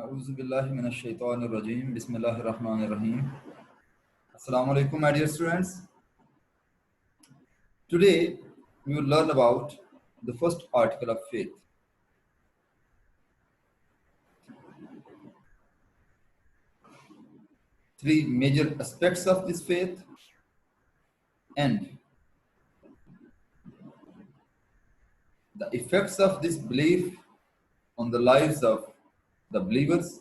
A'udhu billahi minash shaitanir rajim. Bismillahir rahmanir rahim. Assalamu alaikum, my dear students. Today we will learn about the first article of faith. Three major aspects of this faith and the effects of this belief on the lives of the believers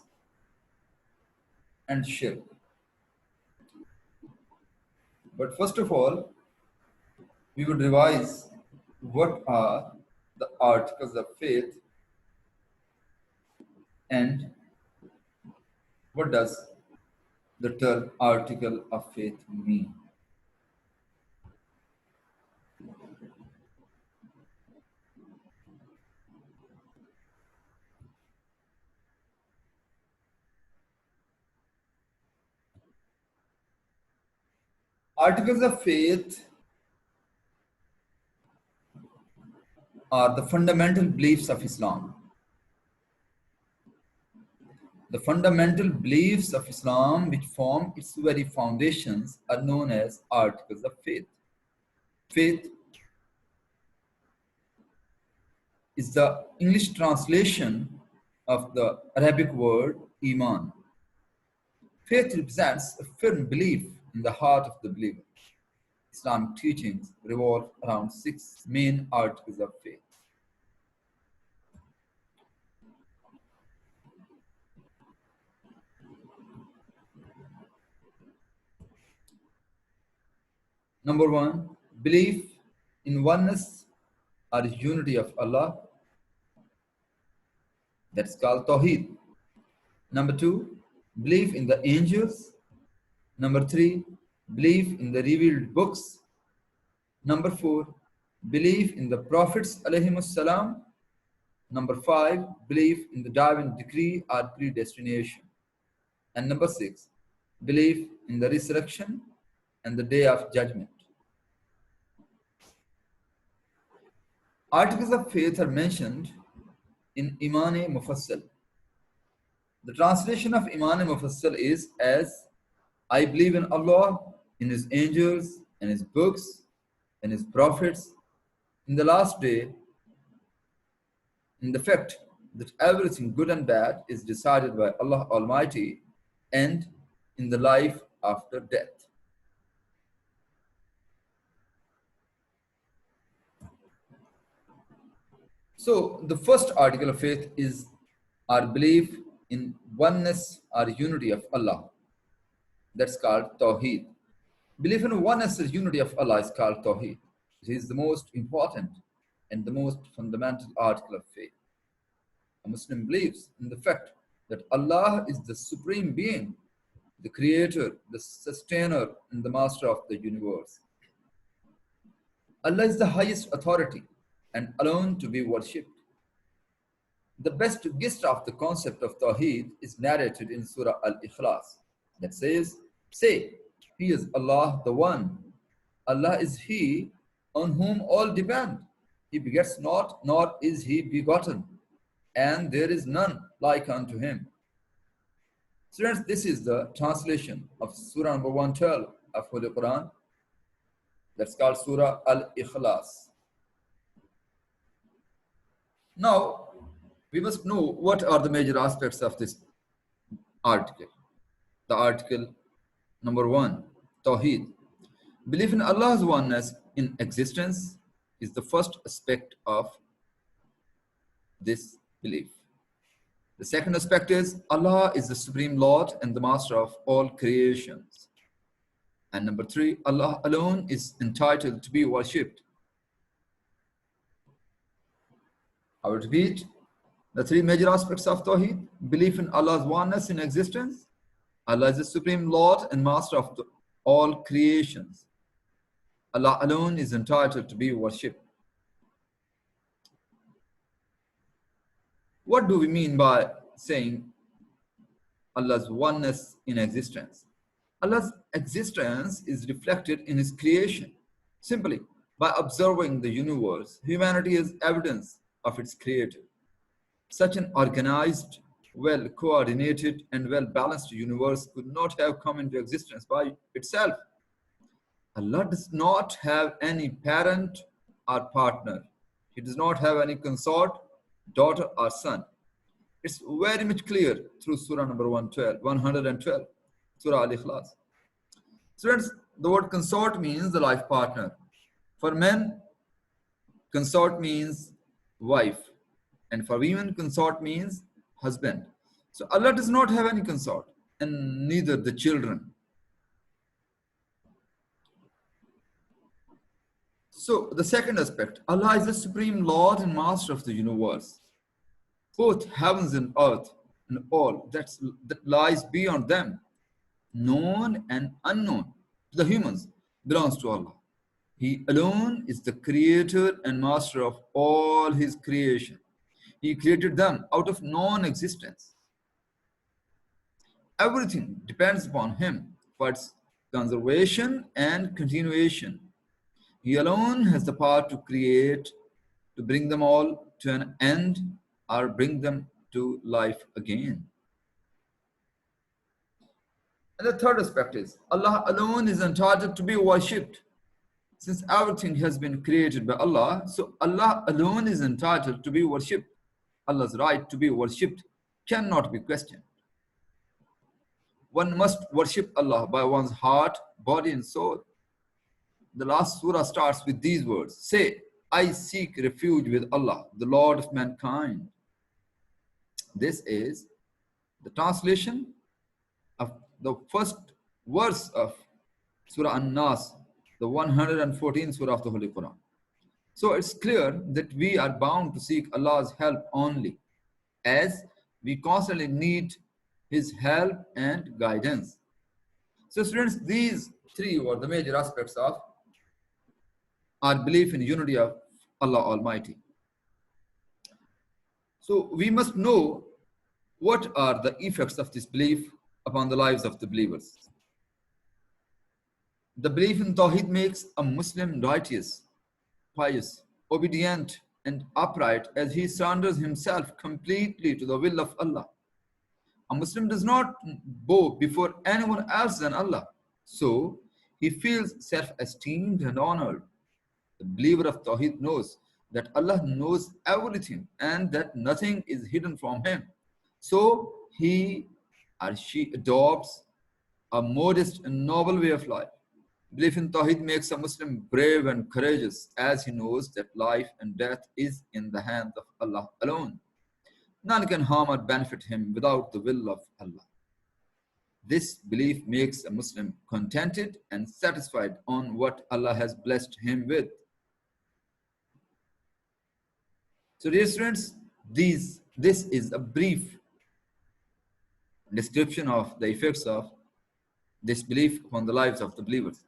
and shirk. But first of all, we would revise what are the articles of faith and what does the term article of faith mean. Articles of faith are the fundamental beliefs of Islam. The fundamental beliefs of Islam, which form its very foundations, are known as articles of faith. Faith is the English translation of the Arabic word iman. Faith represents a firm belief in the heart of the believer. Islamic teachings revolve around 6 main articles of faith. Number 1, belief in oneness or unity of Allah. That's called tawheed. Number 2, belief in the angels. Number 3, belief in the revealed books. Number 4, belief in the prophets alayhimus salam. Number 5, belief in the divine decree or predestination. And number 6, belief in the resurrection and the day of judgment. Articles of faith are mentioned in Iman-e Mufassal. The translation of Iman-e Mufassal is as I believe in Allah, in His angels, in His books, in His prophets, in the last day, in the fact that everything good and bad is decided by Allah Almighty, and in the life after death. So the first article of faith is our belief in oneness or unity of Allah. That's called tawheed. Belief in oneness or unity of Allah is called tawheed. It is the most important and the most fundamental article of faith. A Muslim believes in the fact that Allah is the supreme being, the creator, the sustainer, and the master of the universe. Allah is the highest authority and alone to be worshipped. The best gist of the concept of tawheed is narrated in Surah Al-Ikhlas that says, say, He is Allah the One. Allah is He on whom all depend. He begets not, nor is He begotten, and there is none like unto Him. Students, this is the translation of Surah number 112 of Holy Quran. That's called Surah Al-Ikhlas. Now, we must know what are the major aspects of this article. The article number 1, Tawheed. Belief in Allah's oneness in existence is the first aspect of this belief. The second aspect is Allah is the Supreme Lord and the Master of all creations. And number 3, Allah alone is entitled to be worshipped. I will repeat the 3 major aspects of Tawheed. Belief in Allah's oneness in existence. Allah is the Supreme Lord and Master of all creations. Allah alone is entitled to be worshipped. What do we mean by saying Allah's oneness in existence? Allah's existence is reflected in His creation. Simply, by observing the universe, humanity is evidence of its creator. Such an organized well coordinated and well balanced universe could not have come into existence by itself. Allah does not have any parent or partner. He does not have any consort, daughter, or son. It's very much clear through Surah number 112, Surah Al-Ikhlas. Students, the word consort means the life partner. For men, consort means wife. And for women, consort means husband. So Allah does not have any consort, and neither the children. So the second aspect, Allah is the supreme Lord and Master of the universe. Both heavens and earth and all that lies beyond them, known and unknown to the humans, belongs to Allah. He alone is the creator and master of all his creation. He created them out of non-existence. Everything depends upon him for its conservation and continuation. He alone has the power to create, to bring them all to an end, or bring them to life again. And the third aspect is Allah alone is entitled to be worshipped. Since everything has been created by Allah, so Allah alone is entitled to be worshipped. Allah's right to be worshipped cannot be questioned. One must worship Allah by one's heart, body, and soul. The last surah starts with these words: say, I seek refuge with Allah, the Lord of mankind. This is the translation of the first verse of Surah An-Nas, the 114th surah of the Holy Quran. So it's clear that we are bound to seek Allah's help only, as we constantly need his help and guidance. So students, these three were the major aspects of our belief in the unity of Allah Almighty. So we must know what are the effects of this belief upon the lives of the believers. The belief in tawheed makes a Muslim righteous, pious, obedient, and upright as he surrenders himself completely to the will of Allah. A Muslim does not bow before anyone else than Allah, so he feels self-esteemed and honored. The believer of tawheed knows that Allah knows everything and that nothing is hidden from him. So he or she adopts a modest and noble way of life. Belief in tawheed makes a Muslim brave and courageous, as he knows that life and death is in the hands of Allah alone. None can harm or benefit him without the will of Allah. This belief makes a Muslim contented and satisfied on what Allah has blessed him with. So dear students, this is a brief description of the effects of this belief upon the lives of the believers.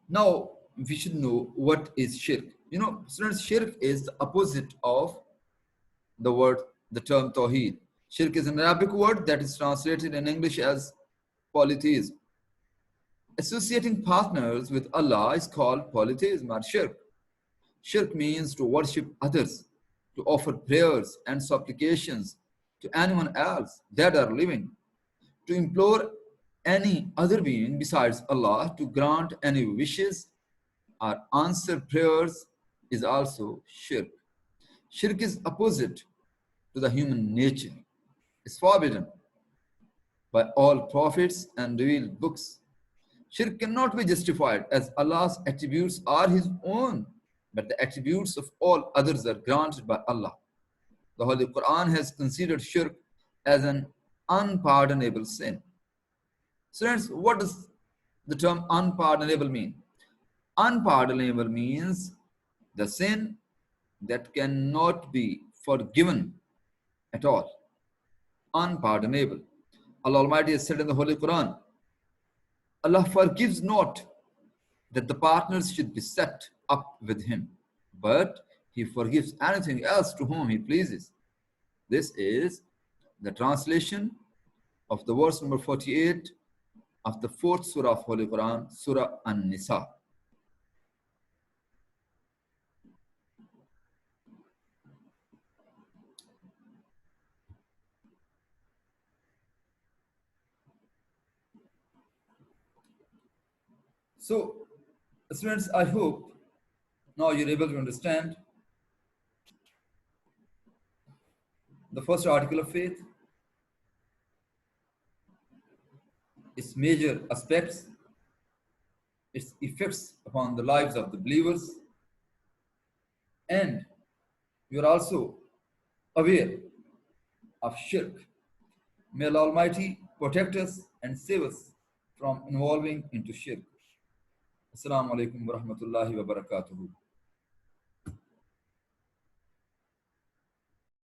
Now, we should know what is shirk. You know, students, shirk is the opposite of the term tawheed. Shirk is an Arabic word that is translated in English as polytheism. Associating partners with Allah is called polytheism or shirk. Shirk means to worship others, to offer prayers and supplications to anyone else, dead or living, to implore any other being besides Allah to grant any wishes or answer prayers is also shirk. Shirk is opposite to the human nature. It's forbidden by all prophets and revealed books. Shirk cannot be justified as Allah's attributes are his own, but the attributes of all others are granted by Allah. The Holy Quran has considered shirk as an unpardonable sin. Students, what does the term unpardonable mean? Unpardonable means the sin that cannot be forgiven at all. Unpardonable. Allah Almighty has said in the Holy Quran, Allah forgives not that the partners should be set up with him, but he forgives anything else to whom he pleases. This is the translation of the verse number 48 of the 4th surah of Holy Quran, Surah An-Nisa. So, students, I hope now you're able to understand the first article of faith, its major aspects, its effects upon the lives of the believers, and you're also aware of shirk. May Allah Almighty protect us and save us from involving into shirk. Assalamu alaikum wa rahmatullahi wa barakatuhu.